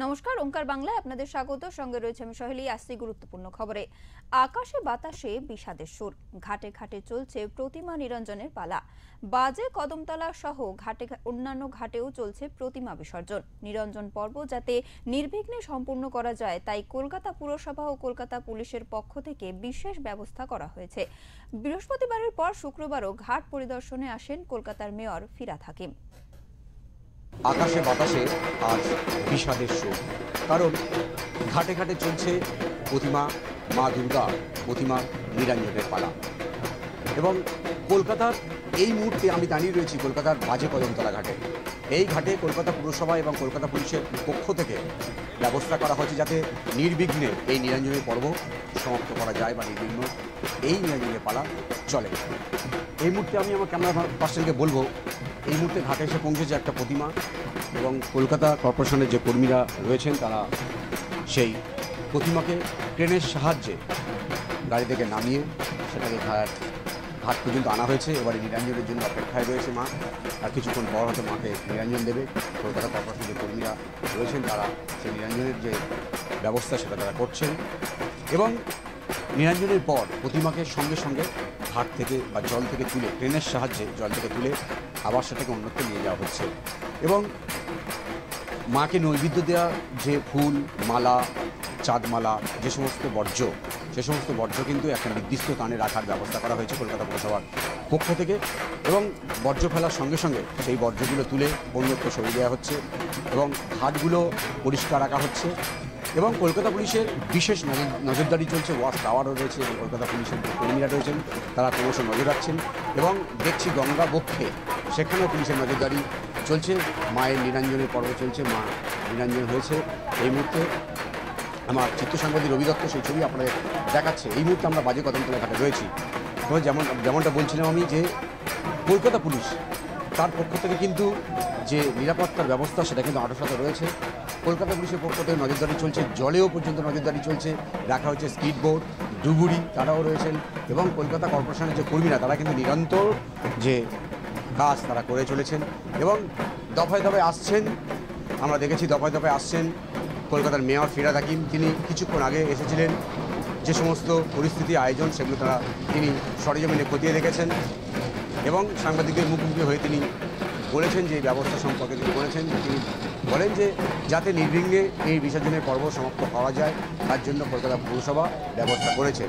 নমস্কার, ওঙ্কার বাংলায় আপনাদের স্বাগত। সঙ্গে রয়েছে আমি সহেলি। আসছি গুরুত্বপূর্ণ খবরে। আকাশে বাতাসে বিষাদের সুর, ঘাটে ঘাটে চলছে প্রতিমা নিরঞ্জনের পালা। বাজে কদমতলা সহ অন্যান্য ঘাটেও চলছে প্রতিমা বিসর্জন। নিরঞ্জন পর্ব যাতে নির্বিঘ্নে সম্পূর্ণ করা যায়, তাই কলকাতা পুরসভা ও কলকাতা পুলিশের পক্ষ থেকে বিশেষ ব্যবস্থা করা হয়েছে। বৃহস্পতিবারের পর শুক্রবারও ঘাট পরিদর্শনে আসেন কলকাতার মেয়র ফিরহাদ হাকিম। আকাশে বাতাসে আজ বিষাদের সুর, কারণ ঘাটে ঘাটে চলছে প্রতিমা মা দুর্গা প্রতিমা নিরঞ্জনের পালা। এবং কলকাতার এই মুহূর্তে আমি দাঁড়িয়ে রয়েছি কলকাতার বাজে কদমতলা ঘাটে। এই ঘাটে কলকাতা পুরসভা এবং কলকাতা পুলিশের পক্ষ থেকে ব্যবস্থা করা হয়েছে যাতে নির্বিঘ্নে এই নিরঞ্জনের পর্ব সমাপ্ত করা যায় বা নির্বিঘ্ন এই নিরঞ্জনের পালা চলে। এই মুহূর্তে আমি আমার ক্যামেরা পার্সনকে বলবো, এই মুহূর্তে ঘাটে এসে পৌঁছেছে একটা প্রতিমা এবং কলকাতা কর্পোরেশনের যে কর্মীরা রয়েছেন তারা সেই প্রতিমাকে ট্রেনের সাহায্যে গাড়ি থেকে নামিয়ে সেটাকে ঘাট পর্যন্ত আনা হয়েছে। এবারে নিরঞ্জনের জন্য অপেক্ষায় রয়েছে মা, আর কিছুক্ষণ পর হয়তো মাকে নিরঞ্জন দেবে। কলকাতা কর্পোরেশনের যে কর্মীরা রয়েছেন তারা সেই নিরঞ্জনের যে ব্যবস্থা সেটা তারা করছেন এবং নিরঞ্জনের পর প্রতিমাকে সঙ্গে সঙ্গে ঘাট থেকে বা জল থেকে তুলে ট্রেনের সাহায্যে জল থেকে তুলে আবার সেটাকে অন্যত্র নিয়ে যাওয়া হচ্ছে। এবং মাকে নৈবেদ্য দেওয়া যে ফুল মালা চাঁদমালা যে সমস্ত বর্জ্য সে সমস্ত বর্জ্য কিন্তু একটা নির্দিষ্ট স্থানে রাখার ব্যবস্থা করা হয়েছে কলকাতা পুরসভার পক্ষ থেকে। এবং বর্জ্য ফেলার সঙ্গে সঙ্গে সেই বর্জ্যগুলো তুলে অন্যত্র সরিয়ে দেওয়া হচ্ছে এবং ঘাটগুলো পরিষ্কার রাখা হচ্ছে। এবং কলকাতা পুলিশের বিশেষ নজরদারি চলছে, ওয়াচ টাওয়ারও রয়েছে এবং কলকাতা পুলিশের যে কর্মীরা রয়েছেন তারা ক্রমশ নজর রাখছেন। এবং দেখছি গঙ্গা বক্ষে সেখানেও পুলিশের নজরদারি চলছে। মায়ের নিরঞ্জনের পর্ব চলছে, মা নিরঞ্জন হয়েছে। এই মুহূর্তে আমার চিত্র সাংবাদিক রবি দত্ত সেই ছবি আপনাদের দেখাচ্ছে। এই মুহূর্তে আমরা বাজে কদমতলা ঘাটে রয়েছি। তো যেমনটা বলছিলাম আমি, যে কলকাতা পুলিশ তার পক্ষ থেকে কিন্তু যে নিরাপত্তার ব্যবস্থা সেটা কিন্তু আঁটসাঁট রয়েছে। কলকাতা পুলিশের পক্ষ থেকে নজরদারি চলছে, জলেও পর্যন্ত নজরদারি চলছে, রাখা হচ্ছে স্পিড বোট ডুবুরি তারাও রয়েছেন। এবং কলকাতা কর্পোরেশনের যে কর্মীরা তারা কিন্তু নিরন্তর যে কাজ তারা করে চলেছেন এবং দফায় দফায় আসছেন। আমরা দেখেছি দফায় দফায় আসছেন কলকাতার মেয়র ফিরহাদ হাকিম। তিনি কিছুক্ষণ আগে এসেছিলেন, যে সমস্ত পরিস্থিতি আয়োজন সেগুলো তিনি সরেজমিনে খতিয়ে দেখেছেন এবং সাংবাদিকদের মুখোমুখি হয়ে তিনি বলেছেন যে এই ব্যবস্থা সম্পর্কে তিনি বলেছেন। তিনি বলেন যে যাতে নির্বিঘ্নে এই বিসর্জনের পর্ব সমাপ্ত করা যায় তার জন্য কলকাতা পুরসভা ব্যবস্থা করেছে।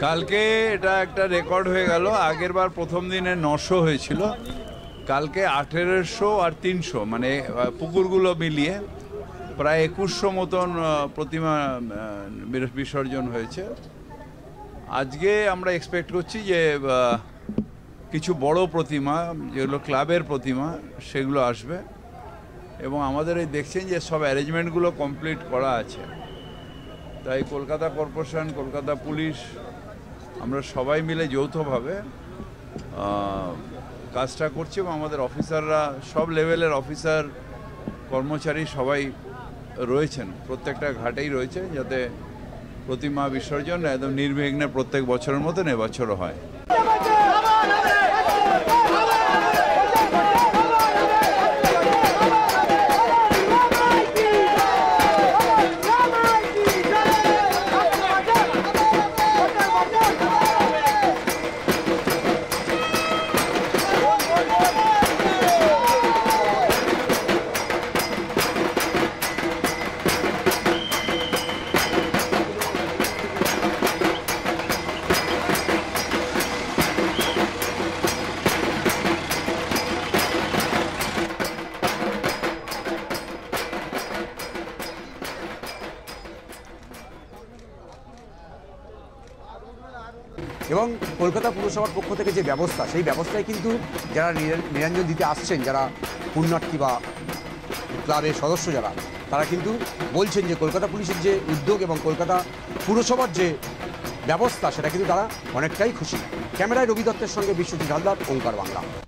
কালকে এটা একটা রেকর্ড হয়ে গেল। আগের বার প্রথম দিনে 900 হয়েছিল, কালকে 1800 আর 300 মানে পুকুরগুলো মিলিয়ে প্রায় 2100 মতন প্রতিমা বিসর্জন হয়েছে। আজকে আমরা এক্সপেক্ট করছি যে কিছু বড় প্রতিমা যেগুলো ক্লাবের প্রতিমা সেগুলো আসবে এবং আমাদের এই দেখছেন যে সব অ্যারেঞ্জমেন্টগুলো কমপ্লিট করা আছে। তাই কলকাতা কর্পোরেশন, কলকাতা পুলিশ আমরা সবাই মিলে যৌথভাবে কাজটা করছি এবং আমাদের অফিসাররা সব লেভেলের অফিসার কর্মচারী সবাই রয়েছেন, প্রত্যেকটা ঘাটেই রয়েছে, যাতে প্রতিমা বিসর্জন একদম নির্বিঘ্নে প্রত্যেক বছরের মতন এবছরও হয়। এবং কলকাতা পুরসভার পক্ষ থেকে যে ব্যবস্থা, সেই ব্যবস্থায় কিন্তু যারা নিরঞ্জন দিতে আসছেন, যারা পুণ্যার্থী বা ক্লাবের সদস্য যারা, তারা কিন্তু বলছেন যে কলকাতা পুলিশের যে উদ্যোগ এবং কলকাতা পুরসভার যে ব্যবস্থা, সেটা কিন্তু তারা অনেকটাই খুশি। ক্যামেরায় রবি দত্তের সঙ্গে বিশ্বজিৎ হালদার, ওঙ্কার বাংলা।